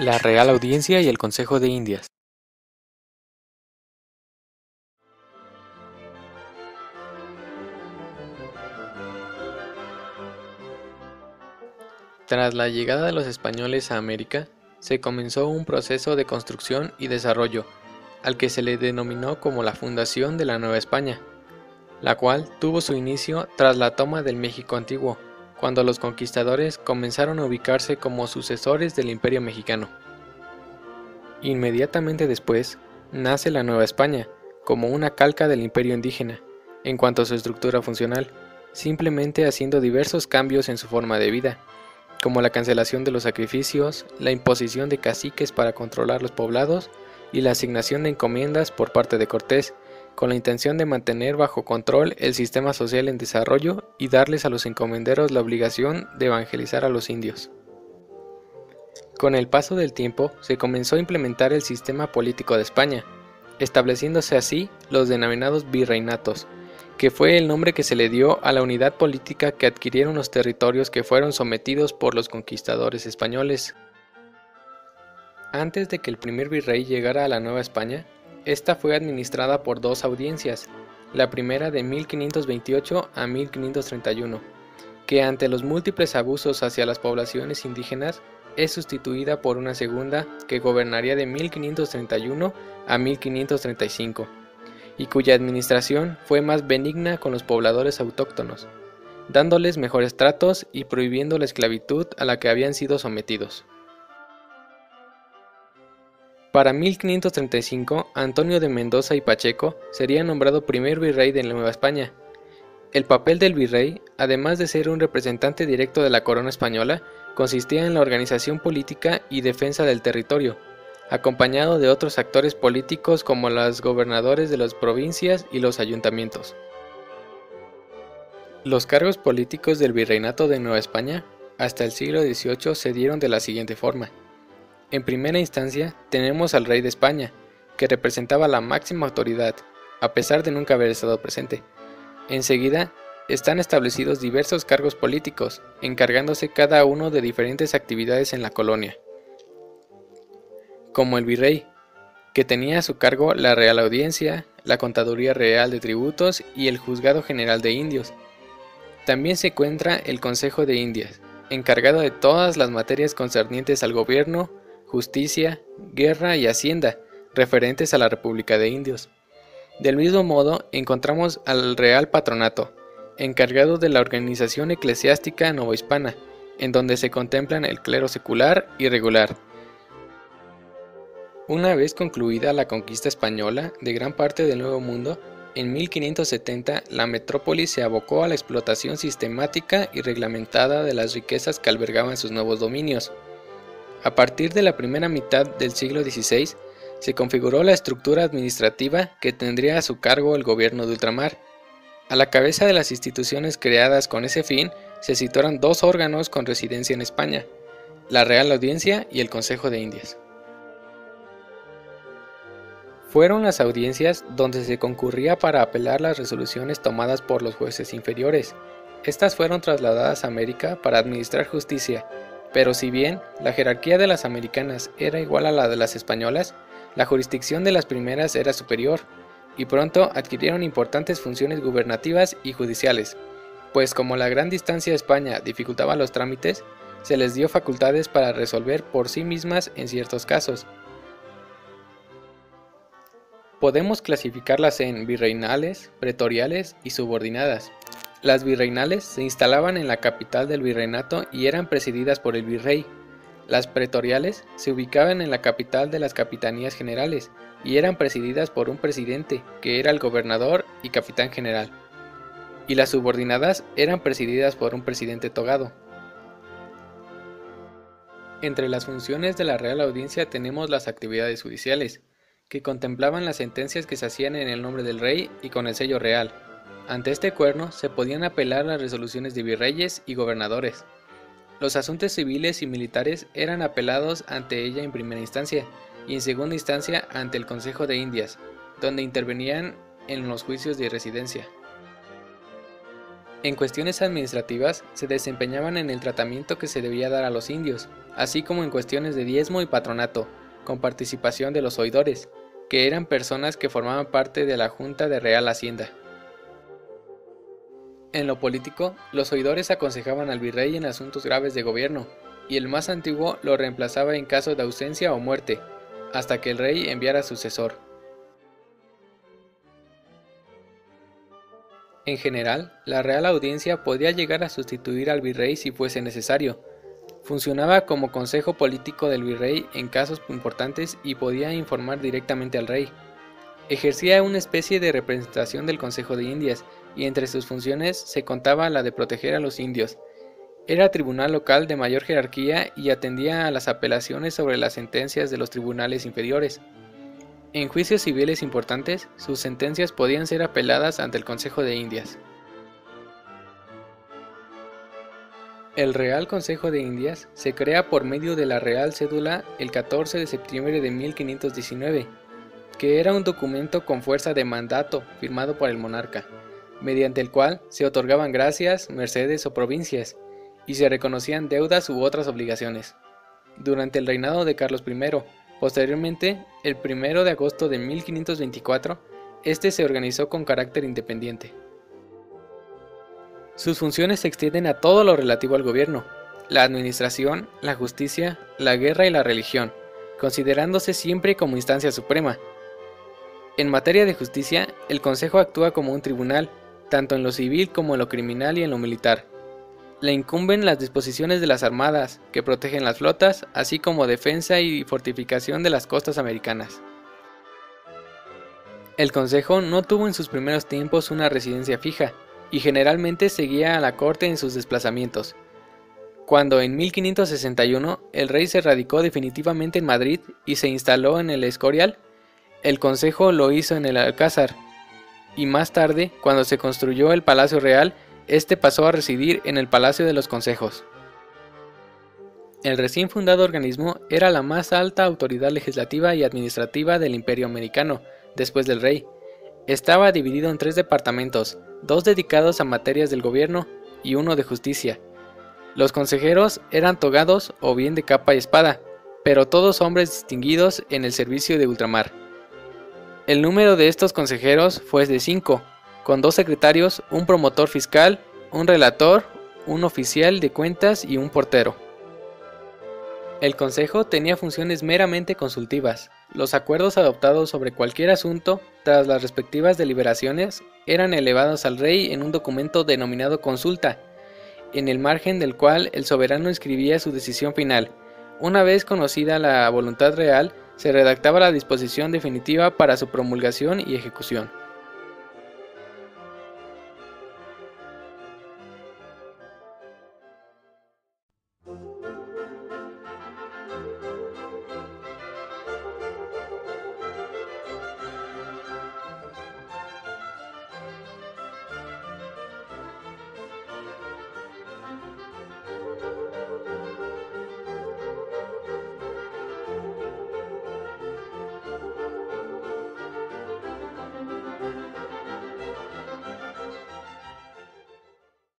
La Real Audiencia y el Consejo de Indias. Tras la llegada de los españoles a América, se comenzó un proceso de construcción y desarrollo, al que se le denominó como la fundación de la Nueva España, la cual tuvo su inicio tras la toma del México antiguo, cuando los conquistadores comenzaron a ubicarse como sucesores del Imperio mexicano. Inmediatamente después, nace la Nueva España, como una calca del imperio indígena, en cuanto a su estructura funcional, simplemente haciendo diversos cambios en su forma de vida, como la cancelación de los sacrificios, la imposición de caciques para controlar los poblados y la asignación de encomiendas por parte de Cortés, con la intención de mantener bajo control el sistema social en desarrollo y darles a los encomenderos la obligación de evangelizar a los indios. Con el paso del tiempo se comenzó a implementar el sistema político de España, estableciéndose así los denominados virreinatos, que fue el nombre que se le dio a la unidad política que adquirieron los territorios que fueron sometidos por los conquistadores españoles. Antes de que el primer virrey llegara a la Nueva España, esta fue administrada por dos audiencias, la primera de 1528 a 1531, que ante los múltiples abusos hacia las poblaciones indígenas es sustituida por una segunda que gobernaría de 1531 a 1535, y cuya administración fue más benigna con los pobladores autóctonos, dándoles mejores tratos y prohibiendo la esclavitud a la que habían sido sometidos. Para 1535, Antonio de Mendoza y Pacheco sería nombrado primer virrey de la Nueva España. El papel del virrey, además de ser un representante directo de la corona española, consistía en la organización política y defensa del territorio, acompañado de otros actores políticos como los gobernadores de las provincias y los ayuntamientos. Los cargos políticos del Virreinato de Nueva España hasta el siglo XVIII se dieron de la siguiente forma. En primera instancia tenemos al rey de España, que representaba la máxima autoridad, a pesar de nunca haber estado presente. Enseguida, están establecidos diversos cargos políticos, encargándose cada uno de diferentes actividades en la colonia. Como el virrey, que tenía a su cargo la Real Audiencia, la Contaduría Real de Tributos y el Juzgado General de Indios. También se encuentra el Consejo de Indias, encargado de todas las materias concernientes al gobierno, justicia, guerra y hacienda, referentes a la República de Indios. Del mismo modo, encontramos al Real Patronato, encargado de la organización eclesiástica novohispana, en donde se contemplan el clero secular y regular. Una vez concluida la conquista española de gran parte del Nuevo Mundo, en 1570 la metrópoli se abocó a la explotación sistemática y reglamentada de las riquezas que albergaban sus nuevos dominios. A partir de la primera mitad del siglo XVI, se configuró la estructura administrativa que tendría a su cargo el gobierno de ultramar. A la cabeza de las instituciones creadas con ese fin se situaron dos órganos con residencia en España, la Real Audiencia y el Consejo de Indias. Fueron las audiencias donde se concurría para apelar las resoluciones tomadas por los jueces inferiores. Estas fueron trasladadas a América para administrar justicia, pero si bien la jerarquía de las americanas era igual a la de las españolas, la jurisdicción de las primeras era superior, y pronto adquirieron importantes funciones gubernativas y judiciales, pues como la gran distancia a España dificultaba los trámites, se les dio facultades para resolver por sí mismas en ciertos casos. Podemos clasificarlas en virreinales, pretoriales y subordinadas. Las virreinales se instalaban en la capital del virreinato y eran presididas por el virrey. Las pretoriales se ubicaban en la capital de las capitanías generales y eran presididas por un presidente, que era el gobernador y capitán general. Y las subordinadas eran presididas por un presidente togado. Entre las funciones de la Real Audiencia tenemos las actividades judiciales, que contemplaban las sentencias que se hacían en el nombre del rey y con el sello real. Ante este cuerno se podían apelar las resoluciones de virreyes y gobernadores. Los asuntos civiles y militares eran apelados ante ella en primera instancia y en segunda instancia ante el Consejo de Indias, donde intervenían en los juicios de residencia. En cuestiones administrativas, se desempeñaban en el tratamiento que se debía dar a los indios, así como en cuestiones de diezmo y patronato, con participación de los oidores, que eran personas que formaban parte de la Junta de Real Hacienda. En lo político, los oidores aconsejaban al virrey en asuntos graves de gobierno, y el más antiguo lo reemplazaba en caso de ausencia o muerte, hasta que el rey enviara sucesor. En general, la Real Audiencia podía llegar a sustituir al virrey si fuese necesario. Funcionaba como consejo político del virrey en casos importantes y podía informar directamente al rey. Ejercía una especie de representación del Consejo de Indias, y entre sus funciones se contaba la de proteger a los indios. Era tribunal local de mayor jerarquía y atendía a las apelaciones sobre las sentencias de los tribunales inferiores. En juicios civiles importantes, sus sentencias podían ser apeladas ante el Consejo de Indias. El Real Consejo de Indias se crea por medio de la Real Cédula el 14 de septiembre de 1519, que era un documento con fuerza de mandato firmado por el monarca, mediante el cual se otorgaban gracias, mercedes o provincias, y se reconocían deudas u otras obligaciones. Durante el reinado de Carlos I, posteriormente, el 1 de agosto de 1524, este se organizó con carácter independiente. Sus funciones se extienden a todo lo relativo al gobierno, la administración, la justicia, la guerra y la religión, considerándose siempre como instancia suprema. En materia de justicia, el Consejo actúa como un tribunal, tanto en lo civil como en lo criminal y en lo militar. Le incumben las disposiciones de las armadas, que protegen las flotas, así como defensa y fortificación de las costas americanas. El Consejo no tuvo en sus primeros tiempos una residencia fija, y generalmente seguía a la corte en sus desplazamientos. Cuando en 1561 el rey se radicó definitivamente en Madrid y se instaló en el Escorial, el Consejo lo hizo en el Alcázar, y más tarde, cuando se construyó el Palacio Real, este pasó a residir en el Palacio de los Consejos. El recién fundado organismo era la más alta autoridad legislativa y administrativa del Imperio Americano, después del rey. Estaba dividido en 3 departamentos, 2 dedicados a materias del gobierno y 1 de justicia. Los consejeros eran togados o bien de capa y espada, pero todos hombres distinguidos en el servicio de ultramar. El número de estos consejeros fue de 5, con 2 secretarios, un promotor fiscal, un relator, un oficial de cuentas y un portero. El Consejo tenía funciones meramente consultivas. Los acuerdos adoptados sobre cualquier asunto, tras las respectivas deliberaciones, eran elevados al rey en un documento denominado consulta, en el margen del cual el soberano escribía su decisión final. Una vez conocida la voluntad real, se redactaba la disposición definitiva para su promulgación y ejecución.